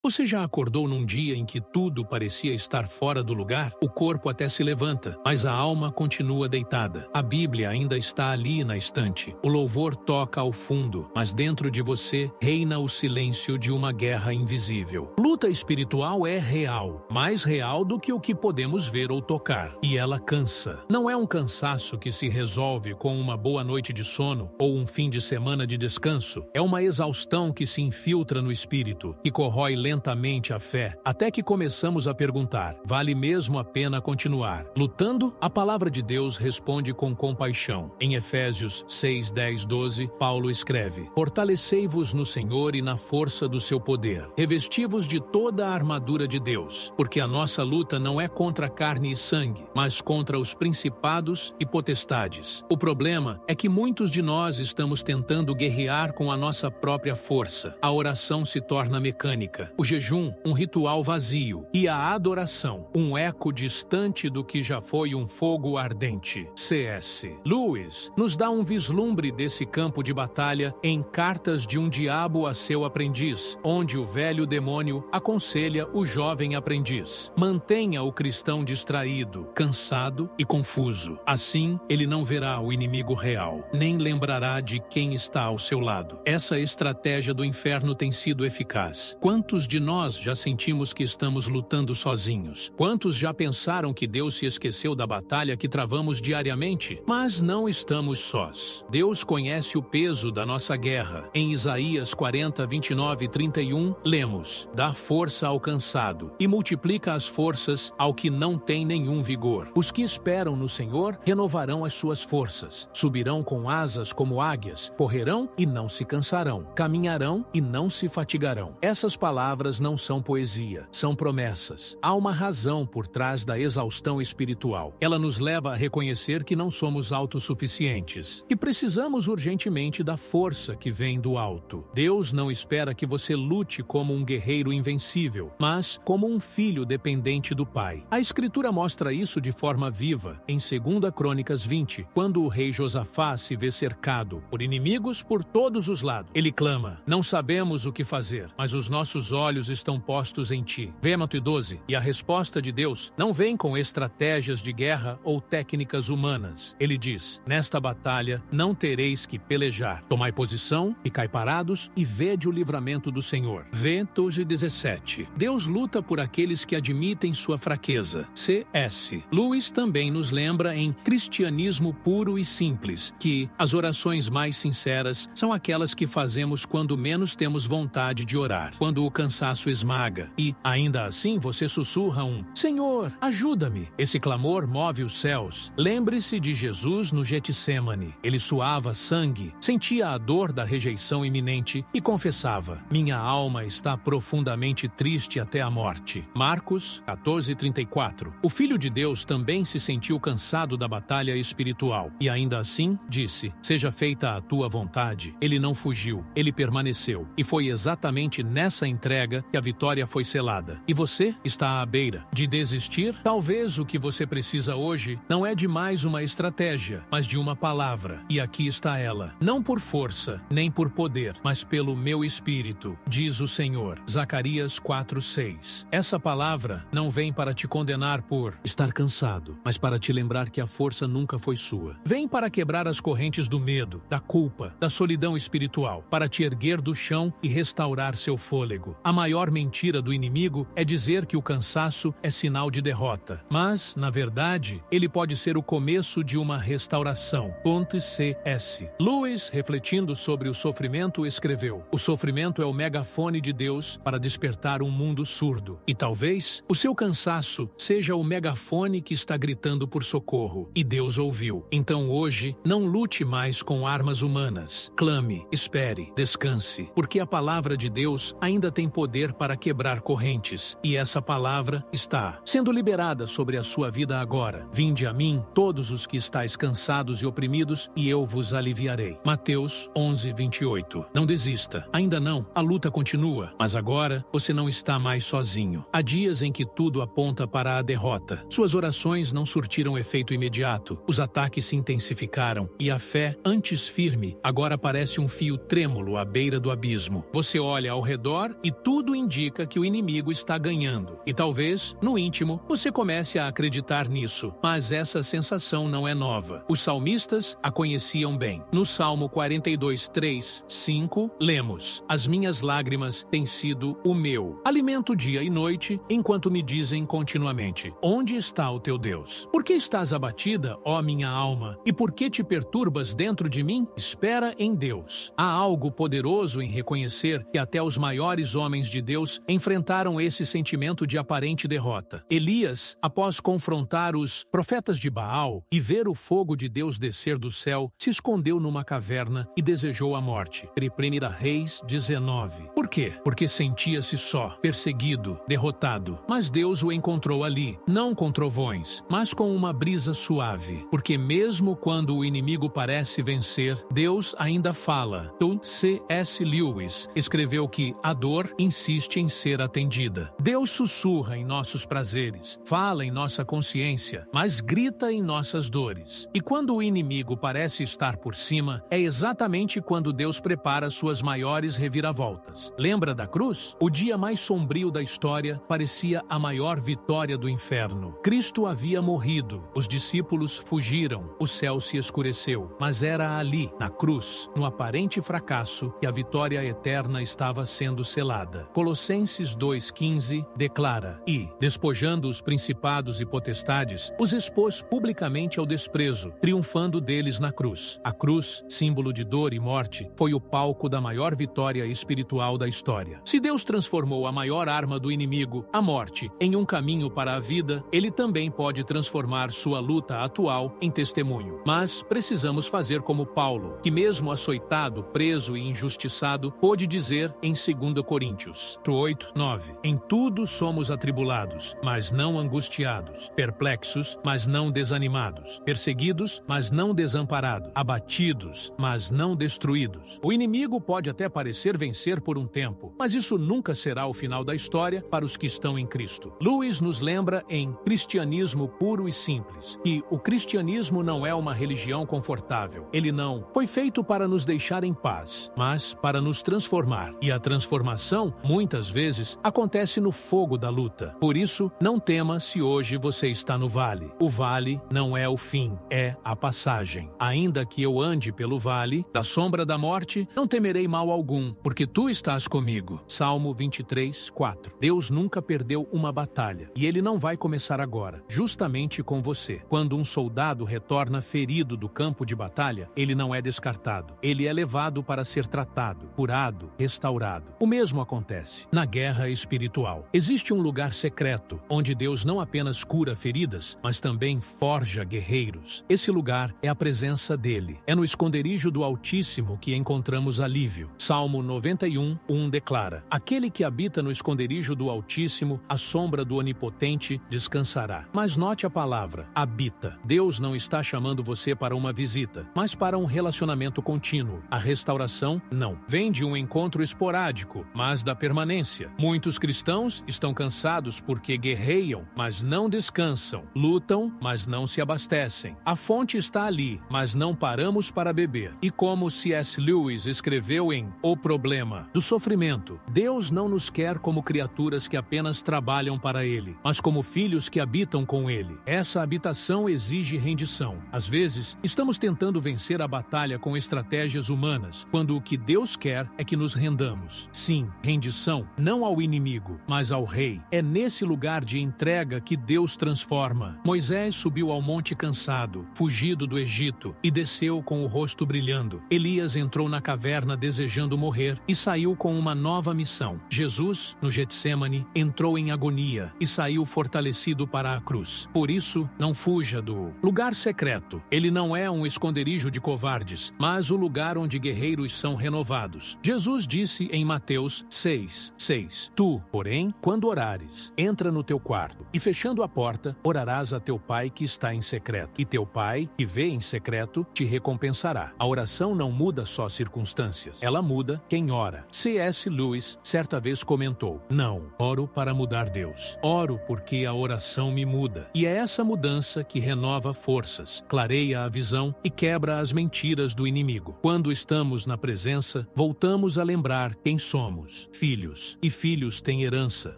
Você já acordou num dia em que tudo parecia estar fora do lugar? O corpo até se levanta, mas a alma continua deitada. A Bíblia ainda está ali na estante. O louvor toca ao fundo, mas dentro de você reina o silêncio de uma guerra invisível. Luta espiritual é real, mais real do que o que podemos ver ou tocar. E ela cansa. Não é um cansaço que se resolve com uma boa noite de sono ou um fim de semana de descanso. É uma exaustão que se infiltra no espírito e corrói lentamente a fé, até que começamos a perguntar: vale mesmo a pena continuar? Lutando? A palavra de Deus responde com compaixão. Em Efésios 6, 10, 12, Paulo escreve: fortalecei-vos no Senhor e na força do seu poder. Revesti-vos de toda a armadura de Deus, porque a nossa luta não é contra carne e sangue, mas contra os principados e potestades. O problema é que muitos de nós estamos tentando guerrear com a nossa própria força. A oração se torna mecânica. O jejum, um ritual vazio, e a adoração, um eco distante do que já foi um fogo ardente. C.S. Lewis nos dá um vislumbre desse campo de batalha em Cartas de um Diabo a seu Aprendiz, onde o velho demônio aconselha o jovem aprendiz: mantenha o cristão distraído, cansado e confuso. Assim, ele não verá o inimigo real, nem lembrará de quem está ao seu lado. Essa estratégia do inferno tem sido eficaz. Quantos de nós já sentimos que estamos lutando sozinhos? Quantos já pensaram que Deus se esqueceu da batalha que travamos diariamente? Mas não estamos sós. Deus conhece o peso da nossa guerra. Em Isaías 40, 29 e 31, lemos: dá força ao cansado e multiplica as forças ao que não tem nenhum vigor. Os que esperam no Senhor renovarão as suas forças. Subirão com asas como águias, correrão e não se cansarão, caminharão e não se fatigarão. Essas palavras não são poesia, são promessas. Há uma razão por trás da exaustão espiritual. Ela nos leva a reconhecer que não somos autossuficientes e precisamos urgentemente da força que vem do alto. Deus não espera que você lute como um guerreiro invencível, mas como um filho dependente do Pai. A Escritura mostra isso de forma viva em 2 Crônicas 20, quando o rei Josafá se vê cercado por inimigos por todos os lados. Ele clama: não sabemos o que fazer, mas os nossos olhos estão postos em ti. Vêmato 12. E a resposta de Deus não vem com estratégias de guerra ou técnicas humanas. Ele diz: nesta batalha não tereis que pelejar. Tomai posição, ficai parados e vede o livramento do Senhor. Vê 12:17. Deus luta por aqueles que admitem sua fraqueza. C.S. Lewis também nos lembra em Cristianismo Puro e Simples que as orações mais sinceras são aquelas que fazemos quando menos temos vontade de orar, quando o cansaço esmaga e, ainda assim, você sussurra um: Senhor, ajuda-me. Esse clamor move os céus. Lembre-se de Jesus no Getsêmani. Ele suava sangue, sentia a dor da rejeição iminente e confessava: minha alma está profundamente triste até a morte. Marcos 14:34. O Filho de Deus também se sentiu cansado da batalha espiritual e, ainda assim, disse: seja feita a tua vontade. Ele não fugiu, ele permaneceu. E foi exatamente nessa entrega que a vitória foi selada. E você está à beira de desistir? Talvez o que você precisa hoje não é de mais uma estratégia, mas de uma palavra. E aqui está ela: não por força, nem por poder, mas pelo meu espírito, diz o Senhor. Zacarias 4:6. Essa palavra não vem para te condenar por estar cansado, mas para te lembrar que a força nunca foi sua. Vem para quebrar as correntes do medo, da culpa, da solidão espiritual, para te erguer do chão e restaurar seu fôlego. A maior mentira do inimigo é dizer que o cansaço é sinal de derrota, mas, na verdade, ele pode ser o começo de uma restauração. C.S. Lewis, refletindo sobre o sofrimento, escreveu: o sofrimento é o megafone de Deus para despertar um mundo surdo. E talvez o seu cansaço seja o megafone que está gritando por socorro, e Deus ouviu. Então hoje, não lute mais com armas humanas. Clame, espere, descanse, porque a palavra de Deus ainda tem poder para quebrar correntes, e essa palavra está sendo liberada sobre a sua vida agora. Vinde a mim, todos os que estáis cansados e oprimidos, e eu vos aliviarei. Mateus 11:28. Não desista, ainda não, a luta continua, mas agora você não está mais sozinho. Há dias em que tudo aponta para a derrota. Suas orações não surtiram efeito imediato, os ataques se intensificaram, e a fé, antes firme, agora parece um fio trêmulo à beira do abismo. Você olha ao redor e tudo tudo indica que o inimigo está ganhando. E talvez, no íntimo, você comece a acreditar nisso. Mas essa sensação não é nova. Os salmistas a conheciam bem. No Salmo 42, 3, 5, lemos: As minhas lágrimas têm sido o meu alimento dia e noite, enquanto me dizem continuamente: Onde está o teu Deus? Por que estás abatida, ó minha alma? E por que te perturbas dentro de mim? Espera em Deus. Há algo poderoso em reconhecer que até os maiores homens de Deus enfrentaram esse sentimento de aparente derrota. Elias, após confrontar os profetas de Baal e ver o fogo de Deus descer do céu, se escondeu numa caverna e desejou a morte. 1 Reis 19. Por quê? Porque sentia-se só, perseguido, derrotado. Mas Deus o encontrou ali, não com trovões, mas com uma brisa suave. Porque mesmo quando o inimigo parece vencer, Deus ainda fala. C.S. Lewis escreveu que a dor insiste em ser atendida. Deus sussurra em nossos prazeres, fala em nossa consciência, mas grita em nossas dores. E quando o inimigo parece estar por cima, é exatamente quando Deus prepara suas maiores reviravoltas. Lembra da cruz? O dia mais sombrio da história parecia a maior vitória do inferno. Cristo havia morrido, os discípulos fugiram, o céu se escureceu, mas era ali, na cruz, no aparente fracasso, que a vitória eterna estava sendo selada. Colossenses 2,15 declara: E, despojando os principados e potestades, os expôs publicamente ao desprezo, triunfando deles na cruz. A cruz, símbolo de dor e morte, foi o palco da maior vitória espiritual da história. Se Deus transformou a maior arma do inimigo, a morte, em um caminho para a vida, Ele também pode transformar sua luta atual em testemunho. Mas precisamos fazer como Paulo, que mesmo açoitado, preso e injustiçado, pôde dizer em 2 Coríntios 8:9: Em tudo somos atribulados, mas não angustiados, perplexos, mas não desanimados, perseguidos, mas não desamparados, abatidos, mas não destruídos. O inimigo pode até parecer vencer por um tempo, mas isso nunca será o final da história para os que estão em Cristo. Lewis nos lembra em Cristianismo Puro e Simples que o cristianismo não é uma religião confortável. Ele não foi feito para nos deixar em paz, mas para nos transformar. E a transformação, muitas vezes, acontece no fogo da luta. Por isso, não tema se hoje você está no vale. O vale não é o fim, é a passagem. Ainda que eu ande pelo vale da sombra da morte, não temerei mal algum, porque tu estás comigo. Salmo 23, 4. Deus nunca perdeu uma batalha, e Ele não vai começar agora, justamente com você. Quando um soldado retorna ferido do campo de batalha, ele não é descartado. Ele é levado para ser tratado, curado, restaurado. O mesmo acontece na guerra espiritual. Existe um lugar secreto, onde Deus não apenas cura feridas, mas também forja guerreiros. Esse lugar é a presença dele. É no esconderijo do Altíssimo que encontramos alívio. Salmo 91:1 declara: Aquele que habita no esconderijo do Altíssimo, à sombra do Onipotente, descansará. Mas note a palavra, habita. Deus não está chamando você para uma visita, mas para um relacionamento contínuo. A restauração, não. Vem de um encontro esporádico, mas da permanência. Muitos cristãos estão cansados porque guerreiam, mas não descansam. Lutam, mas não se abastecem. A fonte está ali, mas não paramos para beber. E como C.S. Lewis escreveu em O Problema do Sofrimento, Deus não nos quer como criaturas que apenas trabalham para Ele, mas como filhos que habitam com Ele. Essa habitação exige rendição. Às vezes, estamos tentando vencer a batalha com estratégias humanas, quando o que Deus quer é que nos rendamos. Sim, rendição, não ao inimigo, mas ao Rei. É nesse lugar de entrega que Deus transforma. Moisés subiu ao monte cansado, fugido do Egito, e desceu com o rosto brilhando. Elias entrou na caverna desejando morrer e saiu com uma nova missão. Jesus, no Getsêmani, entrou em agonia e saiu fortalecido para a cruz. Por isso, não fuja do lugar secreto. Ele não é um esconderijo de covardes, mas o lugar onde guerreiros são renovados. Jesus disse em Mateus 6:6: Tu, porém, quando orares, entra no teu quarto e, fechando a porta, orarás a teu pai que está em secreto. E teu pai, que vê em secreto, te recompensará. A oração não muda só circunstâncias, ela muda quem ora. C.S. Lewis certa vez comentou: Não, oro para mudar Deus. Oro porque a oração me muda. E é essa mudança que renova forças, clareia a visão e quebra as mentiras do inimigo. Quando estamos na presença, voltamos a lembrar quem somos: filhos, e filhos têm herança,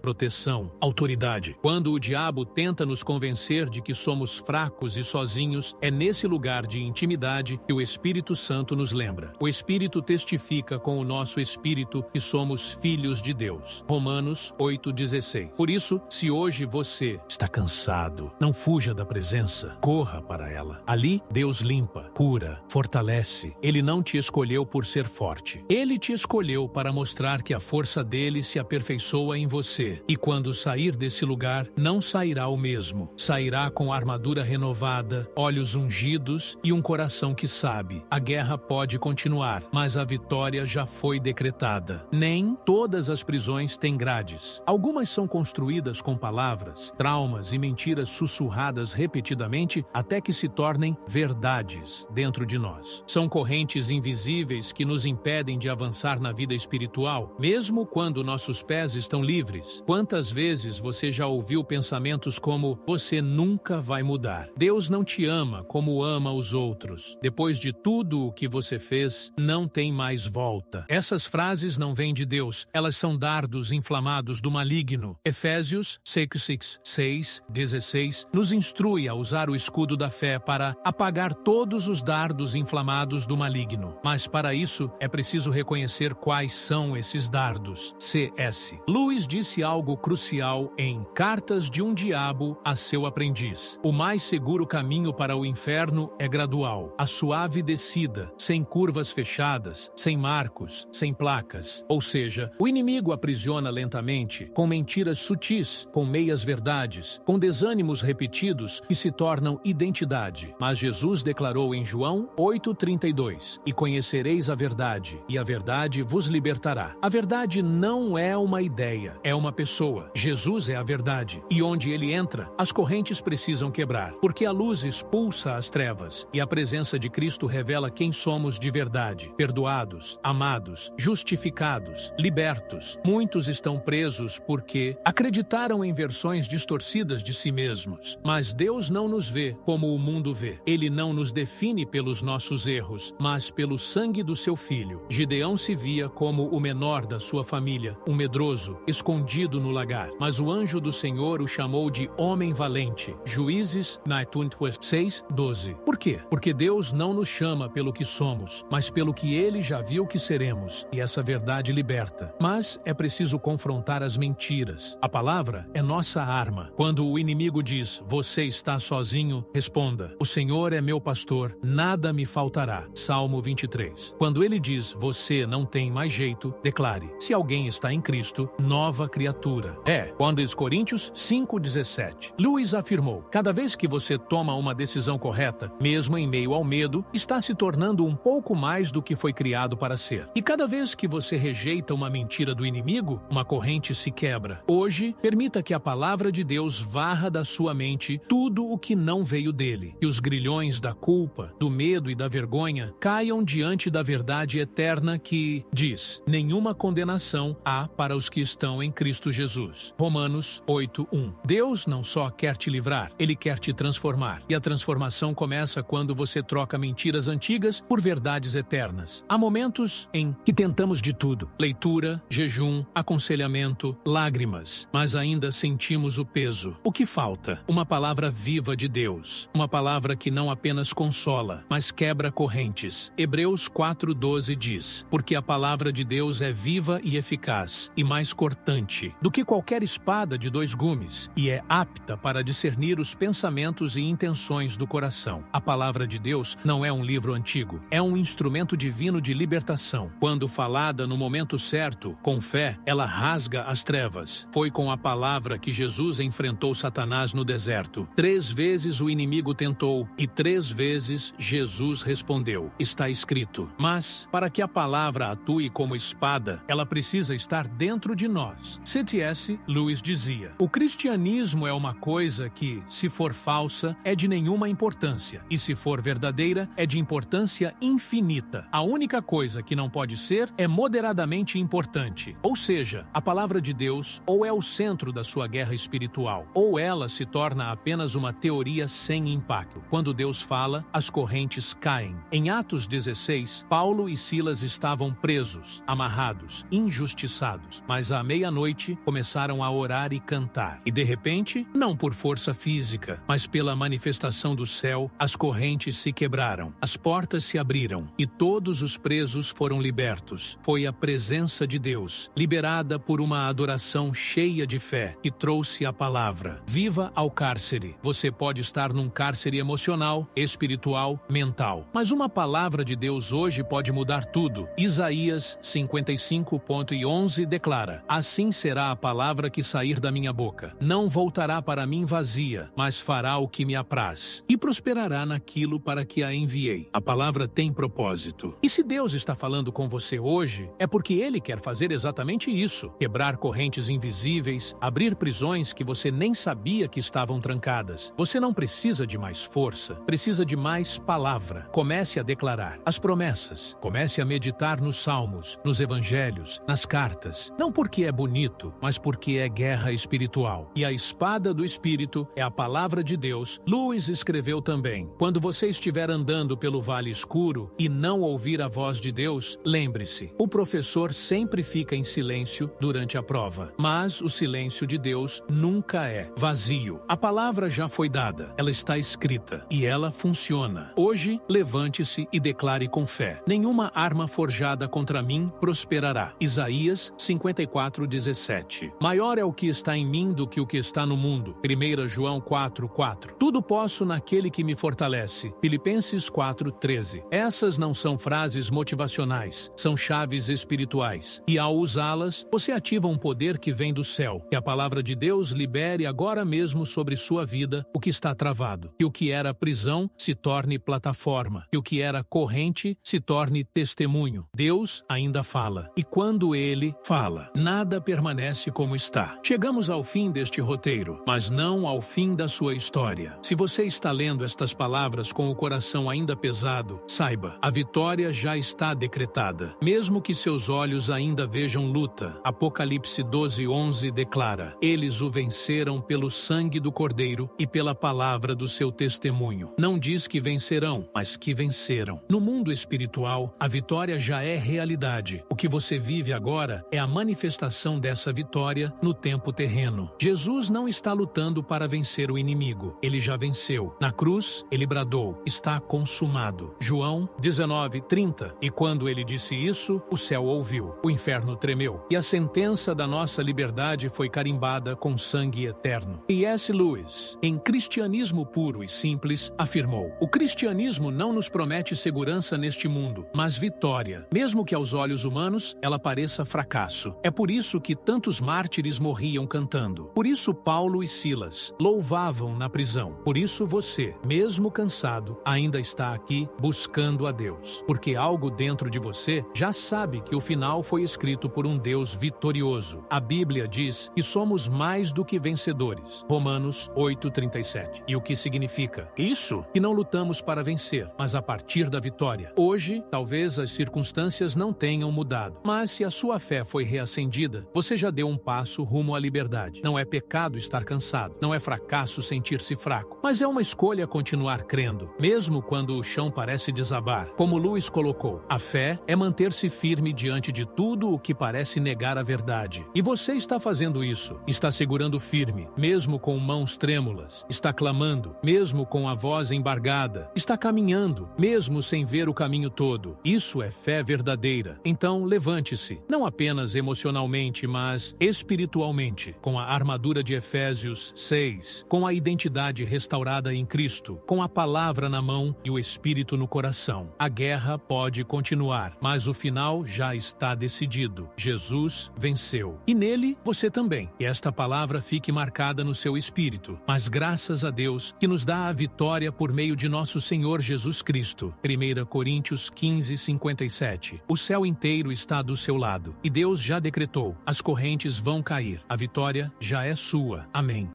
proteção, autoridade. Quando o diabo tenta nos convencer de que somos fracos e sozinhos, é nesse lugar de intimidade que o Espírito Santo nos lembra. O Espírito testifica com o nosso espírito que somos filhos de Deus. Romanos 8,16. Por isso, se hoje você está cansado, não fuja da presença, corra para ela. Ali, Deus limpa, cura, fortalece. Ele não te escolheu por ser forte. Ele te escolheu para mostrar que a força dele se aperfeiçoa em você. E quando sair desse lugar, não sairá o mesmo. Sairá com armadura renovada, olhos ungidos e um coração que sabe. A guerra pode continuar, mas a vitória já foi decretada. Nem todas as prisões têm grades. Algumas são construídas com palavras, traumas e mentiras sussurradas repetidamente até que se tornem verdades dentro de nós. São correntes invisíveis que nos impedem de avançar na vida espiritual, mesmo quando nossos pés estão livres. Quantas vezes você já ouviu pensamentos como: você nunca vai mudar? Deus não te ama como ama os outros. Depois de tudo o que você fez, não tem mais volta. Essas frases não vêm de Deus, elas são dardos inflamados do maligno. Efésios 6:16 nos instrui a usar o escudo da fé para apagar todos os dardos inflamados do maligno. Mas para isso é preciso reconhecer quais são esses dardos. C.S. Lewis disse algo crucial em Cartas de um Diabo a seu Aprendiz. O mais seguro caminho para o inferno é gradual, a suave descida, sem curvas fechadas, sem marcos, sem placas. Ou seja, o inimigo aprisiona lentamente, com mentiras sutis, com meias-verdades, com desânimos repetidos que se tornam identidade. Mas Jesus declarou em João 8,32: e conhecereis a verdade, e a verdade vos libertará. A verdade não é uma ideia, é uma pessoa. Jesus é a verdade, e onde ele entra, as correntes precisam quebrar, porque a luz expulsa as trevas, e a presença de Cristo revela quem somos de verdade: perdoados, amados, justificados, libertos. Muitos estão presos porque acreditaram em versões distorcidas de si mesmos. Mas Deus não nos vê como o mundo vê. Ele não nos define pelos nossos erros, mas pelo sangue do seu filho. Gideão se via como o menor da sua família, um medroso, escondido no lagar. Mas o anjo do Senhor o chamou de homem valente. Juízes 6:12. Por quê? Porque Deus não nos chama pelo que somos, mas pelo que ele já viu que seremos. E essa verdade liberta. Mas é preciso confrontar as mentiras. A palavra é nossa arma. Quando o inimigo diz: você está sozinho, responda: o Senhor é meu pastor, nada me faltará. Salmo 23. Quando ele diz: você não tem mais jeito, declare: se alguém está em Cristo, nova criatura. Quando Coríntios 5:17. Lewis afirmou: cada vez que você toma uma decisão correta, mesmo em meio ao medo, está se tornando um pouco mais do que foi criado para ser. E cada vez que você rejeita uma mentira do inimigo, uma corrente se quebra. Hoje, permita que a palavra de Deus varra da sua mente tudo o que não veio dele. Que os grilhões da culpa, do medo e da vergonha caiam diante da verdade eterna que diz: nenhuma condenação há para os que estão em Cristo Jesus. Romanos 8:1. Deus não só quer te livrar, ele quer te transformar. E a transformação começa quando você troca mentiras antigas por verdades eternas. Há momentos em que tentamos de tudo: leitura, jejum, aconselhamento, lágrimas, mas ainda sentimos o peso. O que falta? Uma palavra viva de Deus. Uma palavra que não apenas consola, mas quebra correntes. Hebreus 4:12 diz: porque a palavra de Deus é viva e eficaz, e mais cortante do que qualquer espada de 2 gumes, e é apta para discernir os pensamentos e intenções do coração. A palavra de Deus não é um livro antigo, é um instrumento divino de libertação. Quando falada no momento certo, com fé, ela rasga as trevas. Foi com a palavra que Jesus enfrentou Satanás no deserto. 3 vezes o inimigo tentou, e 3 vezes Jesus respondeu: está escrito. Mas, para que a palavra atue como espada, ela precisa estar dentro de nós. C.S. Lewis dizia: o cristianismo é uma coisa que, se for falsa, é de nenhuma importância, e se for verdadeira, é de importância infinita. A única coisa que não pode ser é moderadamente importante. Ou seja, a palavra de Deus ou é o centro da sua guerra espiritual, ou ela se torna apenas uma teoria sem impacto. Quando Deus fala, as correntes caem. Em Atos 16, Paulo e Silas estavam presos, amarrados, injustiçados. Mas à meia-noite começaram a orar e cantar. E de repente, não por força física, mas pela manifestação do céu, as correntes se quebraram, as portas se abriram e todos os presos foram libertos. Foi a presença de Deus, liberada por uma adoração cheia de fé, que trouxe a palavra. Viva ao cárcere. Você pode estar num cárcere emocional, espiritual, mental. Mas uma palavra de Deus hoje pode mudar tudo. Isaías 55:11 declara: assim será a palavra que sair da minha boca. Não voltará para mim vazia, mas fará o que me apraz, e prosperará naquilo para que a enviei. A palavra tem propósito. E se Deus está falando com você hoje, é porque Ele quer fazer exatamente isso: quebrar correntes invisíveis, abrir prisões que você nem sabia que estavam trancadas. Você não precisa de mais força, precisa de mais palavra. Comece a declarar as promessas. Comece a meditar nos salmos, nos evangelhos, nas cartas. Não porque é bonito, mas porque é guerra espiritual. E a espada do Espírito é a palavra de Deus. Lewis escreveu também: quando você estiver andando pelo vale escuro e não ouvir a voz de Deus, lembre-se, o professor sempre fica em silêncio durante a prova, mas o silêncio de Deus nunca é vazio. A palavra já foi dada, ela está escrita e ela funciona. Hoje, levante-se e declare com fé: nenhuma arma forjada contra mim prosperará. Isaías 54:17. Maior é o que está em mim do que o que está no mundo. 1 João 4:4. Tudo posso naquele que me fortalece. Filipenses 4:13. Essas não são frases motivacionais, são chaves espirituais. E ao usá-las, você ativa um poder que vem do céu. Que a palavra de Deus libere agora mesmo sobre sua vida o que está travado. Que o que era prisão se torne plataforma. Que o que era corrente se torne testemunho. Deus ainda fala. E quando Ele fala, nada permanece como está. Chegamos ao fim deste roteiro, mas não ao fim da sua história. Se você está lendo estas palavras com o coração ainda pesado, saiba, a vitória já está decretada. Mesmo que seus olhos ainda vejam luta, Apocalipse 12:11 declara: eles o venceram pelo sangue do Cordeiro e pela palavra do seu testemunho. Não diz que vencerão, mas que venceram. No mundo espiritual, a vitória já é realidade. O que você vive agora é a manifestação dessa vitória no tempo terreno. Jesus não está lutando para vencer o inimigo. Ele já venceu. Na cruz, ele bradou: está consumado. João 19:30. E quando ele disse isso, o céu ouviu, o inferno tremeu, e a sentença da nossa liberdade foi carimbada com sangue eterno. E C.S. Lewis, em Cristianismo Puro e Simples, afirmou: o cristianismo não nos promete segurança neste mundo, mas vitória, mesmo que aos olhos humanos ela pareça fracasso. É por isso que tantos mártires morriam cantando. Por isso Paulo e Silas louvavam na prisão. Por isso você, mesmo cansado, ainda está aqui buscando a Deus. Porque algo dentro de você já sabe que o final foi escrito por um Deus vitorioso. A Bíblia diz que somos mais do que vencedores. Romanos 8:37. E o que significa? Isso, que não lutamos para vencer, mas a partir da vitória. Hoje, talvez as circunstâncias não tenham mudado, mas se a sua fé foi reacendida, você já deu um passo rumo à liberdade. Não é pecado estar cansado, não é fracasso sentir-se fraco, mas é uma escolha continuar crendo, mesmo quando o chão parece desabar. Como Lewis colocou, a fé é manter-se firme diante de tudo o que parece negar a verdade. E você está fazendo isso, está segurando firme, mesmo com mãos trêmulas, está clamando, mesmo com a voz embargada, está caminhando, mesmo sem ver o caminho todo. Isso é fé verdadeira. Então levante-se, não apenas emocionalmente, mas espiritualmente, com a armadura de Efésios 6, com a identidade restaurada em Cristo, com a palavra na mão e o Espírito no coração. A guerra pode continuar, mas o final já está decidido. Jesus venceu. E nele, você também. Que esta palavra fique marcada no seu espírito. Mas graças a Deus que nos dá a vitória por meio de nosso Senhor Jesus Cristo. 1 Coríntios 15:57. O céu inteiro está do seu lado. E Deus já decretou: as correntes vão cair. A vitória já é sua. Amém.